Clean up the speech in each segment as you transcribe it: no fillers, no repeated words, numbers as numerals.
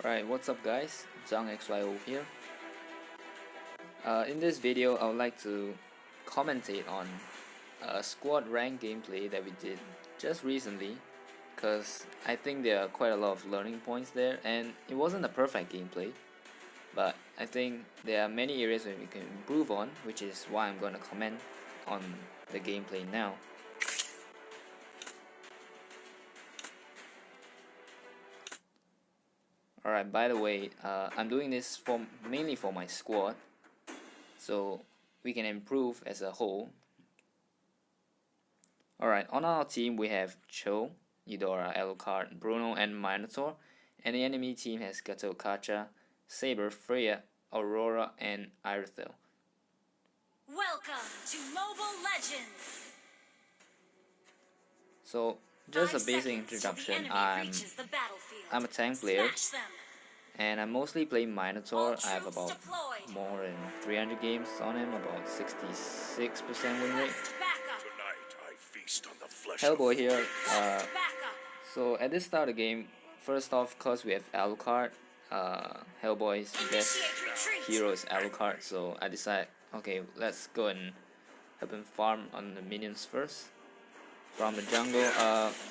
Alright, what's up guys, ᴢღXYO here. In this video I would like to commentate on a squad rank gameplay that we did just recently, because I think there are quite a lot of learning points there, and it wasn't a perfect gameplay, but I think there are many areas where we can improve on, which is why I'm going to comment on the gameplay now. Alright, by the way, I'm doing this mainly for my squad, so we can improve as a whole. Alright, on our team we have Chou, Eudora, Alucard, Bruno, and Minotaur, and the enemy team has ᴢღɁإλxyᴏ, Saber, Freya, Aurora, and Irithyll. Welcome to Mobile Legends! So, just a basic introduction, I'm a tank player, and I mostly play Minotaur. I have about more than 300 games on him, about 66% win rate. Hellboy here. So at this start of the game, first off, of course we have Alucard. Hellboy's best hero is Alucard, so I decided, okay, let's go and help him farm on the minions first from the jungle.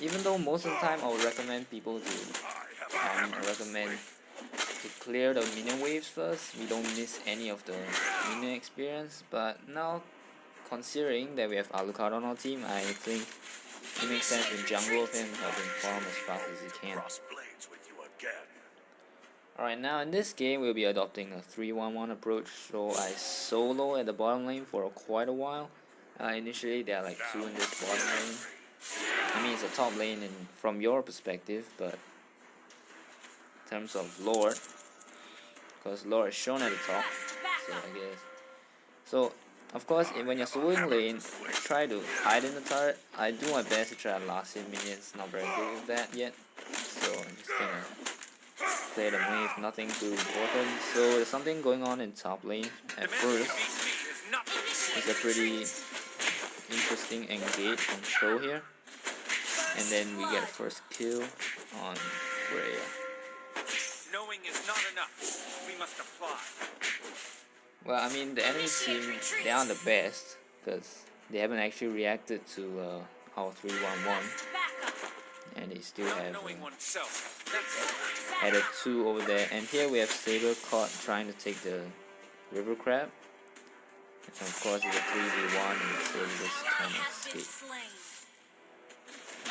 Even though most of the time I would recommend people to clear the minion waves first, we don't miss any of the minion experience. But now, considering that we have Alucard on our team, I think it makes sense to jungle with him, help him farm as fast as he can. Alright, now in this game we'll be adopting a 3-1-1 approach, so I solo at the bottom lane for quite a while. Initially there are like 2 in this bottom lane. I mean, it's a top lane from your perspective, but in terms of Lord, because Lord is shown at the top, so I guess. So, of course, when you're soloing lane, try to hide in the turret. I do my best to try to last hit minions, not very good with that yet, so I'm just gonna play the wave, nothing too important. So there's something going on in top lane at first. It's a pretty interesting engage from Chou here, and then we get a first kill on Freya. Knowing is not enough. We must apply. Well, I mean, the enemy team, they aren't the best, because they haven't actually reacted to our 3-1-1, and they still have added 2 over there. And here we have Saber caught trying to take the river crab, and of course it's a 3v1 and Saber just trying to escape.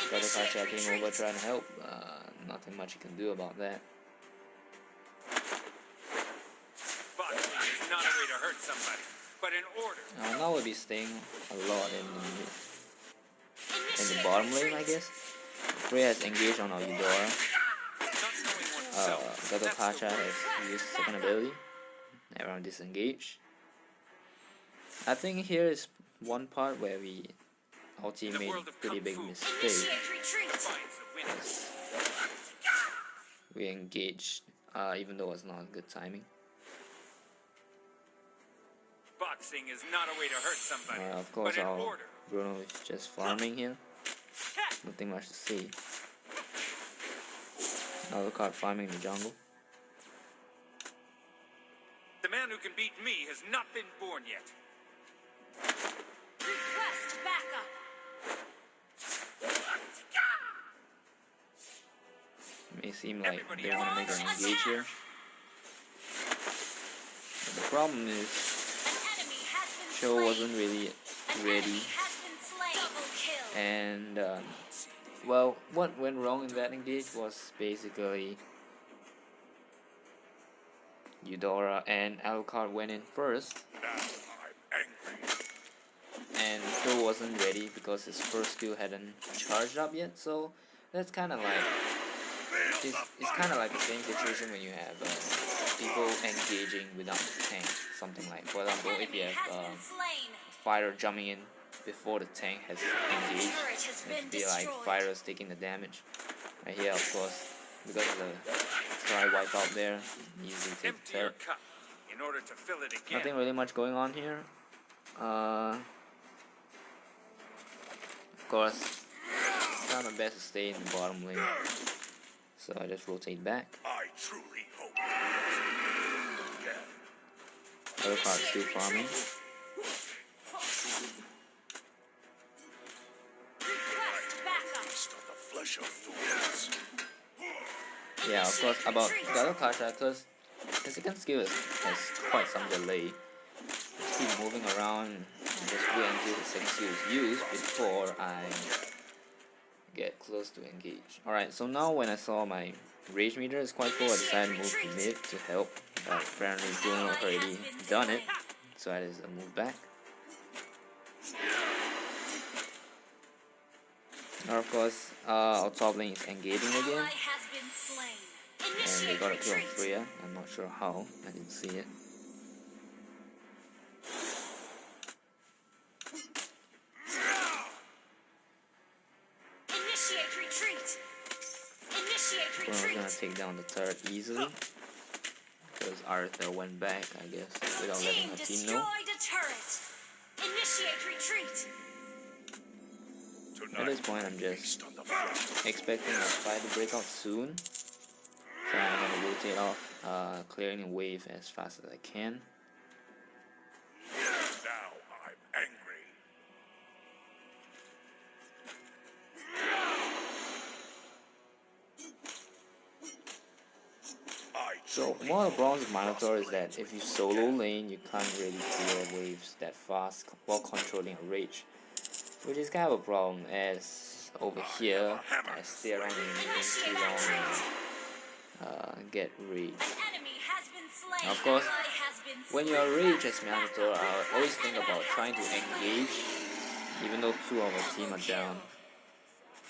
ᴢღʲ came over trying to help, nothing much you can do about that. Now we'll be staying a lot in the bottom lane, I guess. Freya has engaged on our Eudora. ᴢღʲ has used second ability. Everyone disengaged. I think here is one part where our team made a pretty big mistake. We engaged, even though it's not good timing. Boxing is not a way to hurt somebody. Of course, our Bruno is just farming here. Nothing much to see. Alucard farming in the jungle. The man who can beat me has not been born yet. Request backup. It may seem like they want to make an engage here. But the problem is Chou wasn't really ready, and well, what went wrong in that engage was basically Eudora and Alucard went in first, and Chou wasn't ready because his first skill hadn't charged up yet. So that's kind of like it's kind of like the same situation when you have people engaging without the tank. Something like, for example, if you have a fighter jumping in before the tank has engaged, it'd be like fighters taking the damage. Right here, of course, because of the try wipe out there, easily take the turret. Nothing really much going on here. Of course, try my best to stay in the bottom lane. So I just rotate back. I truly hope. Other card still farming. Request backup. Feast on the flesh of fools. Yeah, of course, about the other card, because the second skill has quite some delay. Just keep moving around and just wait until the second skill is used before I get close to engage. Alright, so now when I saw my rage meter is quite full, I decided to move to mid to help. But apparently Bruno already done it, so I just move back. Now of course, our top lane is engaging again, Ally has been slain. and they Initiate got a kill on retreat. Freya. I'm not sure how, I didn't see it. Initiate retreat. Initiate Bruno's gonna retreat. take down the turret easily, because Arthur went back, I guess, without letting Team her team destroyed know. a turret. Initiate retreat. At this point, I'm just Feast on the flesh. expecting the fight to break out soon. So I'm gonna rotate off, clearing the wave as fast as I can. Now I'm angry. I So truly one of the hope problems with the Minotaur is crossblades that if you will solo get lane, you can't really clear waves that fast while controlling a rage, which is kind of a problem, as over here I stay around in minions too long and get rage. Enemy has been slain. Of course, Ally has been when slain. you're rage Request as Minotaur, backup. I always think about trying to engage, even though 2 of our team are down.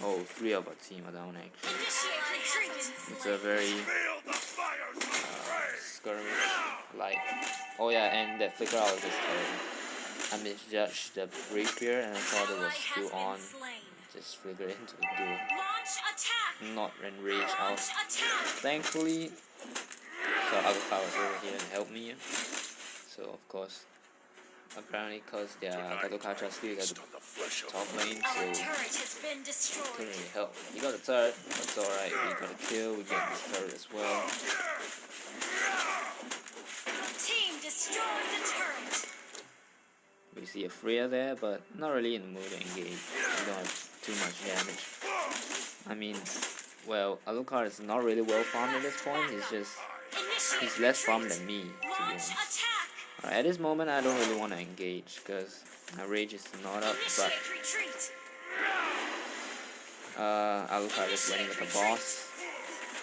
Oh, 3 of our team are down actually. Initiate retreat. It's a very Feel the fires of rage. skirmish like. Oh yeah, and that flicker out was just terrible. I misjudged the rapier and I thought it was still on. Just flickered into the duel. Launch attack. Not enraged out. Launch attack. Thankfully, so other power was over here and helped me. So of course, apparently because their Gato still got Feast the on the flesh of top lane, Our so turret has been destroyed. couldn't really help. He got a turret, that's alright. We got a kill, we get this turret as well. Team destroyed the turret. We see a Freya there, but not really in the mood to engage. We don't have too much damage. I mean, well, Alucard is not really well farmed at this point. He's less farmed than me, to be Launch honest. attack. Alright, at this moment I don't really want to engage because my rage is not up, but Initiate retreat. Alucard is running with the boss,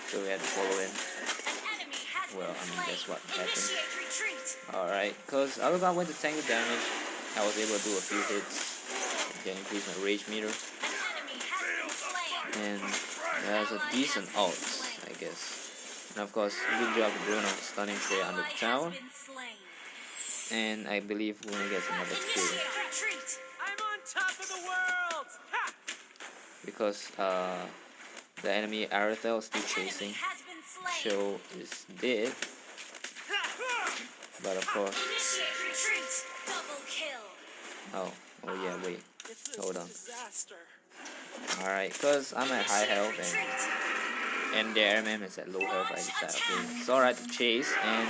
so we had to follow him. An enemy has Well, been I mean, slain. that's what happened. Initiate retreat. Alright, because Alucard went to tank the damage, I was able to do a few hits, get increase my rage meter, An enemy has been slain. and there's a decent ult, I guess. And of course, good job to Bruno stunning Freya under the Ally tower, has been slain. and I believe Bruno gets another kill. Initiate retreat. I'm on top of the world! Ha! Because the enemy Arathel is still Enemy chasing. has been slain. Chou is dead, but of course, Initiate retreat. Double kill. oh yeah, wait, It's a hold on. disaster. Alright, because I'm at high health Retreat. and the airman is at low health, I decided, okay, it's alright to chase, and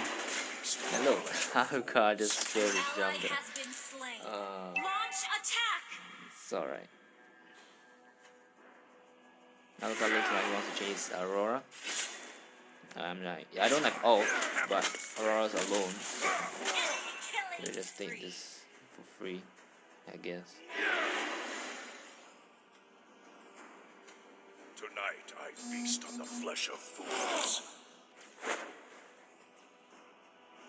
look, Alucard just failed his Ally jump there. has been slain. Uh, Launch attack. it's alright. Alucard looks like he wants to chase Aurora. I'm like, I don't have ult, but Aurora's alone, so Enemy we killing just take spree. this for free, I guess. Tonight I feast on the flesh of fools.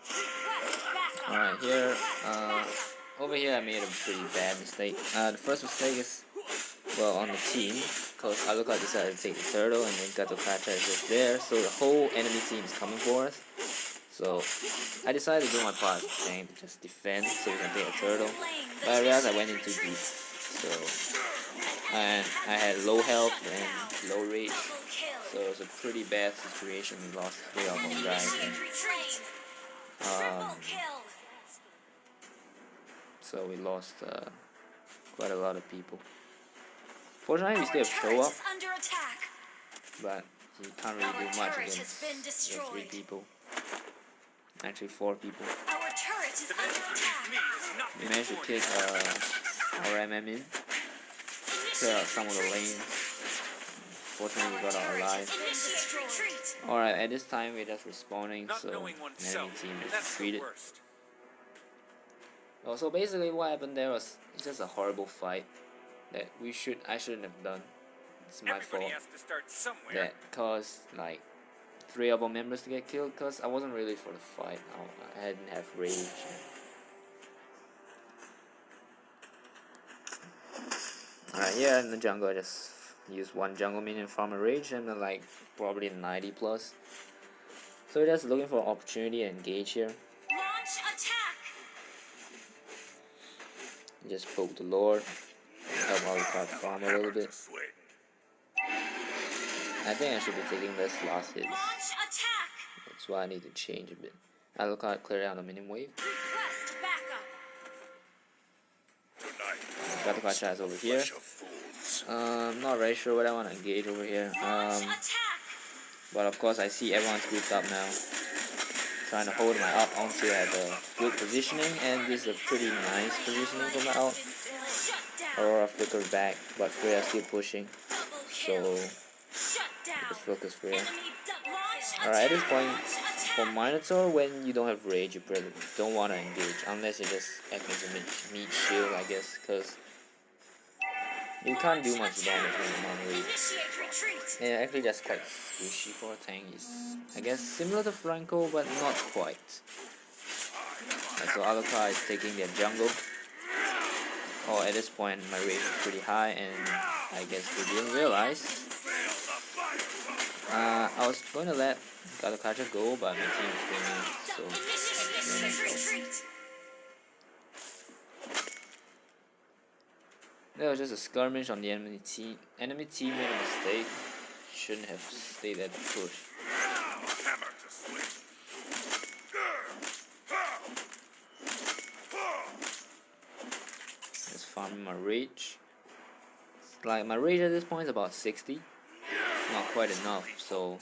Request backup. Alright, here, Request backup. over here I made a pretty bad mistake. The first mistake is, well, on the team, because Alucard decided to take the turtle and then Gato is just there, so the whole enemy team is coming for us. So I decided to do my part, saying to just defend so we can take a turtle. But I realized I went in too deep, so and I had low health and low rage, Double kill. so it was a pretty bad situation. We lost 3 of our guys, and, Initiate retreat. Triple kill. so we lost quite a lot of people. Fortunately, we Our still have Chou turret up, is under attack. but he can't really do Our much turret has against been the destroyed. 3 people. Actually 4 people. Our turret is under attack. Me is not We managed to kick our MM in, clear out some of the lanes. Fortunately we got our alive. Initiate retreat. Alright, at this time we're just respawning, Not so knowing enemy oneself. team is That's the defeated. worst. Oh, so basically what happened there was just a horrible fight that I shouldn't have done. It's my Everybody fault. has to start somewhere. That caused like 3 of our members to get killed because I wasn't really for the fight. I didn't have rage. Alright, yeah, in the jungle I just used 1 jungle minion farm a rage and then like probably 90 plus. So we're just looking for an opportunity to engage here. Launch attack. Just poke the Lord. Help Alucard farm a little bit. I think I should be taking less last hits. Launch attack. That's why I need to change a bit. Alucard clear down the minion wave. Request backup. Gatokacha is over here. Not very sure what I want to engage over here. Launch attack. But of course I see everyone's grouped up now. Trying to hold my ult onto at a good positioning, and this is a pretty nice positioning for my ult. Shut down. Aurora flickered back, but Freya's still pushing. Double kill. So Shut down. just focus Freya. Enemy launch Alright, at this attack. point, Launch for attack. Minotaur, when you don't have rage, you probably don't want to engage unless you're just acting as a meat shield, I guess, because you can't do much damage when you're on rage. Initiate retreat. Yeah, actually that's quite squishy for a tank. It's, I guess, similar to Franco, but not quite. So Alucard is taking their jungle. Oh, at this point my rage is pretty high, and I guess they didn't realize. I was going to let Gatokacha go, but my team is winning, so Initiate retreat. there was just a skirmish on the enemy team. Enemy team made a mistake. Shouldn't have stayed at the push. Just farming my rage. It's like my rage at this point is about 60. It's not quite enough, so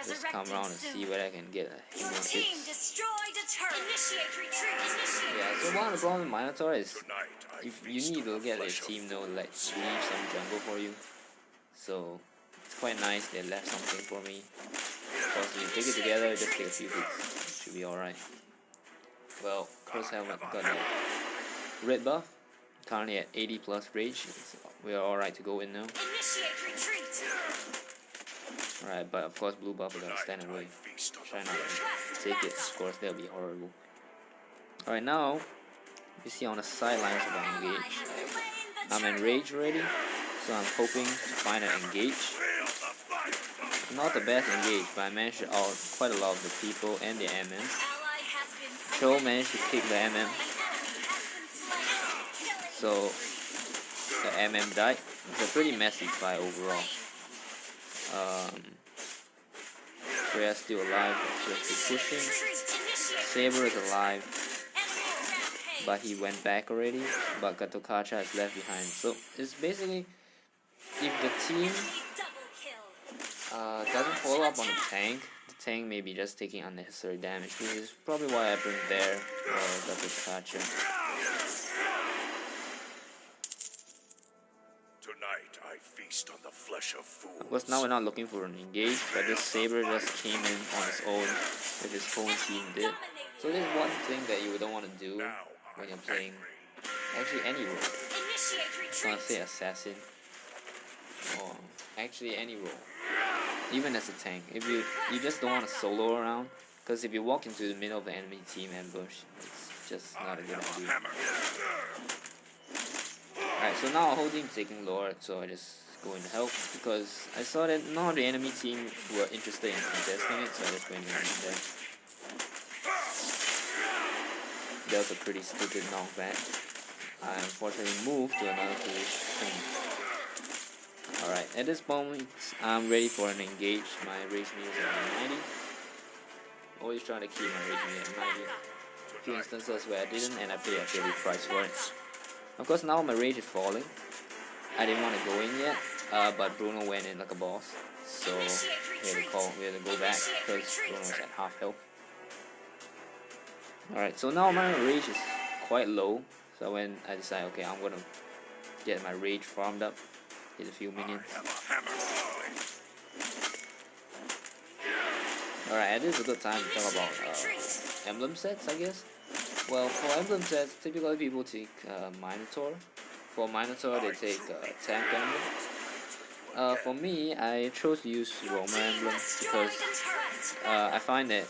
just come around and see whether I can get a Your few more team hits. destroyed a turret. Initiate retreat. Initiate. Yeah, so one of the problem with Minotaur is if you need to get your team to like leave some jungle for you. So it's quite nice they left something for me. Because if you take it together, just take a few hits. It should be alright. Well, first helmet got a red buff. Currently at 80 plus rage. We are alright to go in now. Initiate retreat. Alright, but of course blue buff we gotta stand away. Try not to take it, of course that'll be horrible. Alright, now you see on the sidelines of our Ally engage. has slain the I'm turret. enraged already, so I'm hoping to find an engage. Not the best engage, but I managed to out quite a lot of the people and the MM. Ally has been Chou slain. managed to kick the MM, An enemy has been slain. so the MM died. It's a pretty messy fight overall. Freya's still alive, just be pushing. Saber is alive, but he went back already. But Gatokacha is left behind. So it's basically, if the team doesn't follow up on the tank may be just taking unnecessary damage, which is probably what happened there for Gatokacha. Tonight I feast on the flesh of fools. Of course, now we're not looking for an engage, but this Saber just came in on his own with his whole team did. So there's one thing that you don't want to do when you're playing actually any role. I want to say assassin, or actually any role, even as a tank. If you just don't want to solo around, because if you walk into the middle of the enemy team ambush, it's just not a good idea. Alright, so now our whole team is taking Lord, so I just go in to help because I saw that none of the enemy team were interested in contesting it, so I just went in there. That was a pretty stupid knockback. I unfortunately moved to another position. Alright, at this moment I'm ready for an engage. My rage meter is at 90. Always trying to keep my rage meter at 90. A few instances where I didn't and I paid a heavy price for it. Of course now my rage is falling. I didn't want to go in yet, but Bruno went in like a boss, so we had to go back because Bruno was at half health. Alright, so now my rage is quite low, so when I decide, okay, I'm gonna get my rage farmed up, hit a few minions. Alright, this is a good time to talk about emblem sets, I guess. Well, for emblem sets, typically people take Minotaur. For Minotaur, they take Tank Emblem. For me, I chose to use Roman Emblem because I find that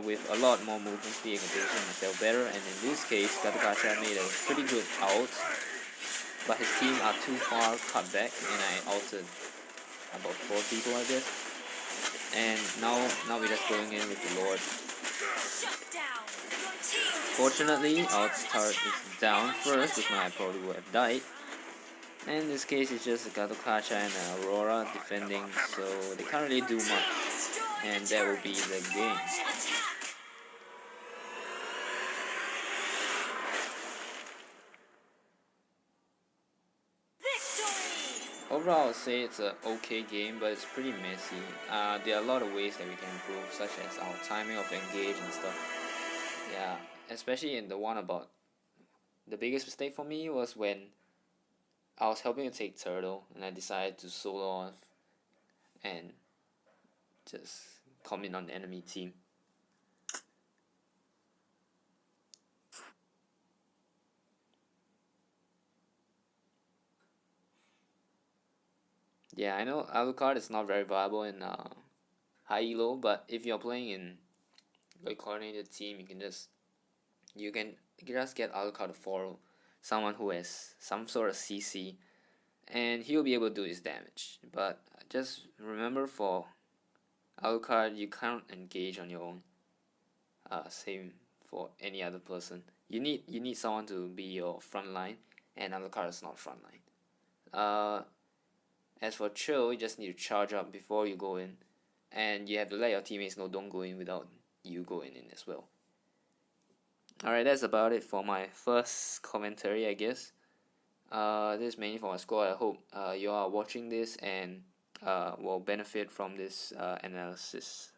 with a lot more movement speed, I can position myself better. And in this case, ᴢᴏ made a pretty good ult, but his team are too far cut back, and I ulted about 4 people, I guess. And now we're just going in with the Lord. Fortunately, our turret is down first, if not I probably would have died. And in this case, it's just ᴢᴏ and Aurora defending, so they can't really do much. And that will be the game. Overall, I would say it's an okay game, but it's pretty messy. There are a lot of ways that we can improve, such as our timing of engage and stuff. Yeah, especially in the one about the biggest mistake for me was when I was helping to take turtle and I decided to solo off and just come in on the enemy team. Yeah, I know Alucard is not very viable in high elo, but if you're playing in a coordinated team, you can just get Alucard to follow someone who has some sort of CC, and he'll be able to do his damage. But just remember, for Alucard, you can't engage on your own. Same for any other person. You need someone to be your front line, and Alucard is not front line. As for Chou, you just need to charge up before you go in, and you have to let your teammates know don't go in without you going in as well. Alright, that's about it for my first commentary, I guess. This is mainly for my squad. I hope you are watching this and will benefit from this analysis.